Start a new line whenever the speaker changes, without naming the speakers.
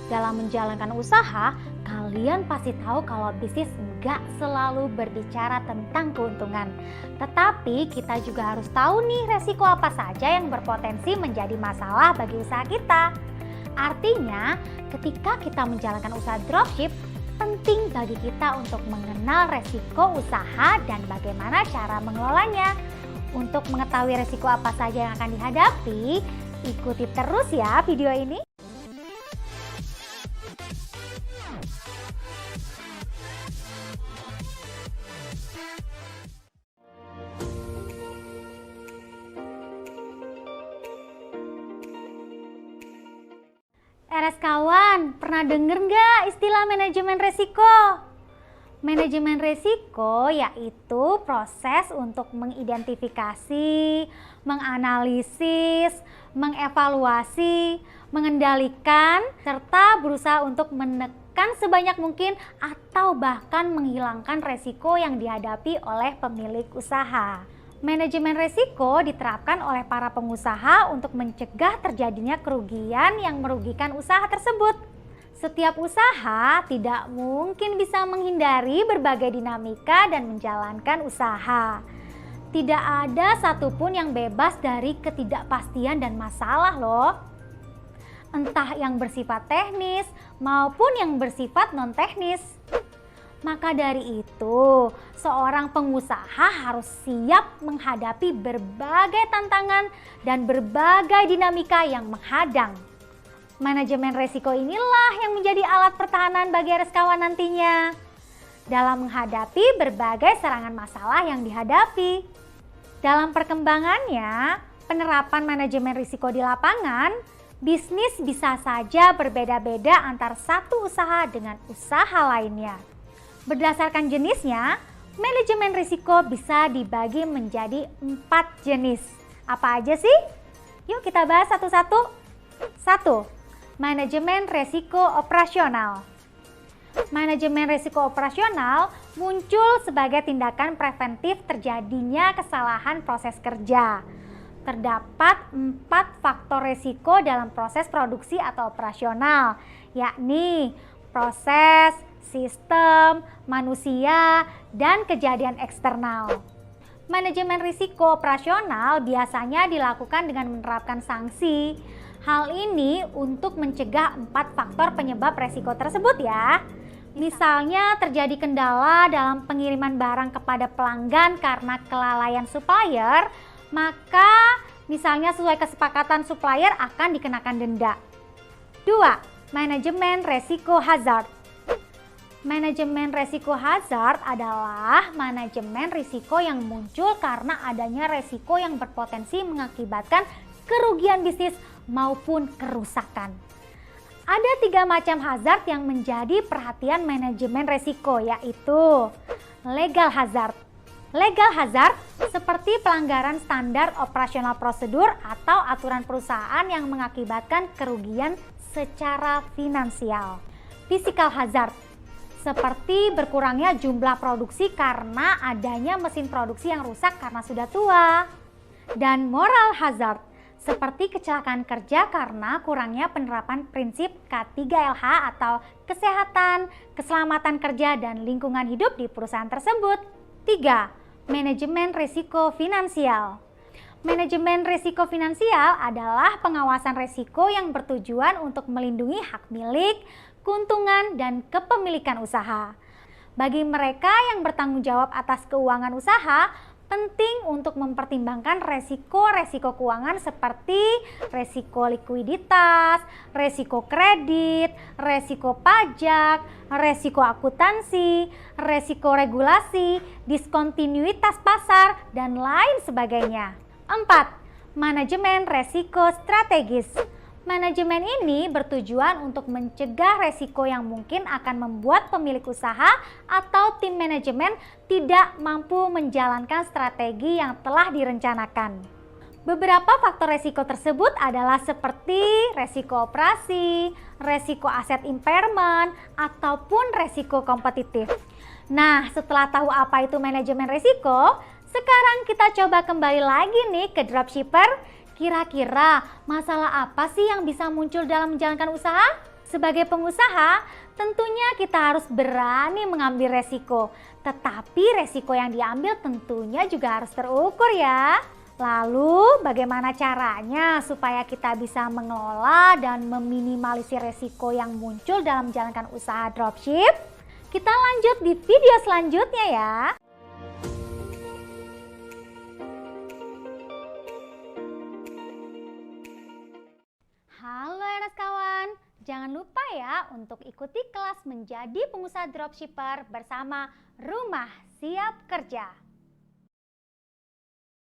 Dalam menjalankan usaha, kalian pasti tahu kalau bisnis nggak selalu berbicara tentang keuntungan. Tetapi kita juga harus tahu nih resiko apa saja yang berpotensi menjadi masalah bagi usaha kita. Artinya, ketika kita menjalankan usaha dropship, penting bagi kita untuk mengenal resiko usaha dan bagaimana cara mengelolanya. Untuk mengetahui resiko apa saja yang akan dihadapi, ikuti terus ya video ini. Kawan, pernah denger nggak istilah manajemen resiko? Manajemen resiko yaitu proses untuk mengidentifikasi, menganalisis, mengevaluasi, mengendalikan, serta berusaha untuk menekan sebanyak mungkin atau bahkan menghilangkan resiko yang dihadapi oleh pemilik usaha. Manajemen resiko diterapkan oleh para pengusaha untuk mencegah terjadinya kerugian yang merugikan usaha tersebut. Setiap usaha tidak mungkin bisa menghindari berbagai dinamika dan menjalankan usaha. Tidak ada satupun yang bebas dari ketidakpastian dan masalah loh. Entah yang bersifat teknis maupun yang bersifat non-teknis. Maka dari itu, seorang pengusaha harus siap menghadapi berbagai tantangan dan berbagai dinamika yang menghadang. Manajemen resiko inilah yang menjadi alat pertahanan bagi reskawan nantinya dalam menghadapi berbagai serangan masalah yang dihadapi. Dalam perkembangannya, penerapan manajemen risiko di lapangan, bisnis bisa saja berbeda-beda antar satu usaha dengan usaha lainnya. Berdasarkan jenisnya, manajemen risiko bisa dibagi menjadi 4 jenis. Apa aja sih? Yuk kita bahas satu-satu. 1. Manajemen risiko operasional. Manajemen risiko operasional muncul sebagai tindakan preventif terjadinya kesalahan proses kerja. Terdapat 4 faktor risiko dalam proses produksi atau operasional, yakni proses, sistem, manusia, dan kejadian eksternal. Manajemen risiko operasional biasanya dilakukan dengan menerapkan sanksi. Hal ini untuk mencegah 4 faktor penyebab risiko tersebut ya. Misalnya terjadi kendala dalam pengiriman barang kepada pelanggan karena kelalaian supplier, maka misalnya sesuai kesepakatan supplier akan dikenakan denda. 2. Manajemen risiko hazard. Manajemen risiko hazard adalah manajemen risiko yang muncul karena adanya risiko yang berpotensi mengakibatkan kerugian bisnis maupun kerusakan. Ada 3 macam hazard yang menjadi perhatian manajemen risiko, yaitu legal hazard. Legal hazard seperti pelanggaran standar operasional prosedur atau aturan perusahaan yang mengakibatkan kerugian secara finansial. Physical hazard seperti berkurangnya jumlah produksi karena adanya mesin produksi yang rusak karena sudah tua. Dan moral hazard seperti kecelakaan kerja karena kurangnya penerapan prinsip K3LH atau kesehatan, keselamatan kerja, dan lingkungan hidup di perusahaan tersebut. 3. Manajemen risiko finansial. Manajemen risiko finansial adalah pengawasan risiko yang bertujuan untuk melindungi hak milik, keuntungan, dan kepemilikan usaha. Bagi mereka yang bertanggung jawab atas keuangan usaha, penting untuk mempertimbangkan resiko-resiko keuangan seperti resiko likuiditas, resiko kredit, resiko pajak, resiko akuntansi, resiko regulasi, diskontinuitas pasar, dan lain sebagainya. 4. Manajemen resiko strategis. Manajemen ini bertujuan untuk mencegah resiko yang mungkin akan membuat pemilik usaha atau tim manajemen tidak mampu menjalankan strategi yang telah direncanakan. Beberapa faktor resiko tersebut adalah seperti resiko operasi, resiko aset impairment, ataupun resiko kompetitif. Nah, setelah tahu apa itu manajemen resiko, sekarang kita coba kembali lagi nih ke dropshipper. Kira-kira masalah apa sih yang bisa muncul dalam menjalankan usaha? Sebagai pengusaha, tentunya kita harus berani mengambil resiko. Tetapi resiko yang diambil tentunya juga harus terukur ya. Lalu bagaimana caranya supaya kita bisa mengelola dan meminimalisir resiko yang muncul dalam menjalankan usaha dropship? Kita lanjut di video selanjutnya ya. Halo Enes kawan, jangan lupa ya untuk ikuti kelas menjadi pengusaha dropshipper bersama Rumah Siap Kerja.